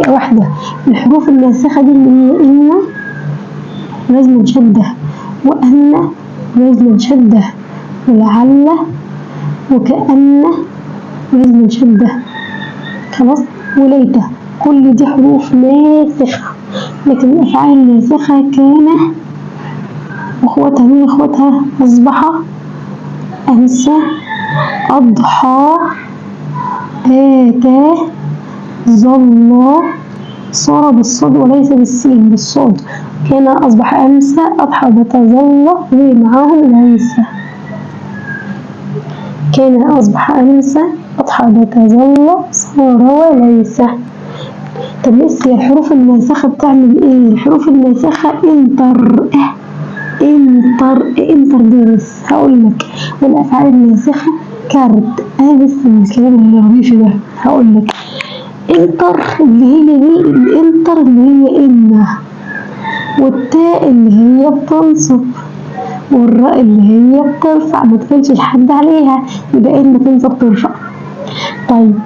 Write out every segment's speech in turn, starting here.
واحدة. الحروف الناسخة دي اللي هي إن لازم شدة، وأن لازم شدة، ولعل وكأن لازم شدة، خلاص، وليت، كل دي حروف ناسخة. لكن الأفعال الناسخة كان وأخواتها، مين أخواتها؟ أصبح، أمسى، أضحى، آتى، ظل، صار بالصاد وليس بالسين، بالصاد. كان، أصبح، أمسى، أضحى، بات، ظل، ومعاهم ليس. كان، أصبح، أمسى، أضحى، بات، ظل، صار، وليس. طب لسه الحروف الناسخة بتعمل ايه؟ الحروف الناسخة انتر ديرس. هقولك. والأفعال الناسخة كارت. أنا لسه من الكلام اللي غريش ده. هقولك انتر اللي هي دي، الانتر اللي هي إن، والتاء اللي هي بتنصب، والراء اللي هي بترفع، ما تقولش لحد عليها، يبقى إن تنصب ترفع. طيب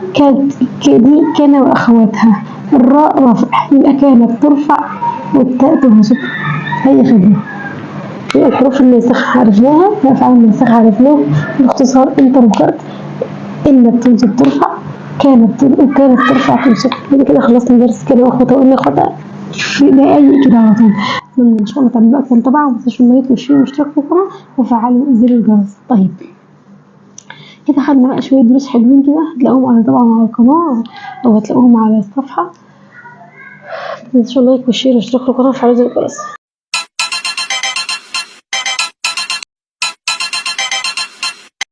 دي كان وأخواتها، الراء رفع، يبقى كانت ترفع والتاء تنصب. هي خدمة. يبقى الحروف الناسخة عرفناها، الأفعال الناسخة عرفناها، باختصار انتر وكارت. إن بتنصب ترفع، كانت ترفع تنصب. كده خلصنا درس كده وأخواتها وإن أخواتها في دقايق كده على طول. أتمنى إن شاء الله تعملوا أكتر طبعا، ومتنسوش اللايك والشير والاشتراك في القناة وفعلوا زر الجرس. طيب كده خدنا بقى شوية دروس حلوين كده، هتلاقوهم طبعا على القناة أو هتلاقوهم على الصفحة. متنسوش اللايك والشير والاشتراك في القناة وفعلوا زر الجرس.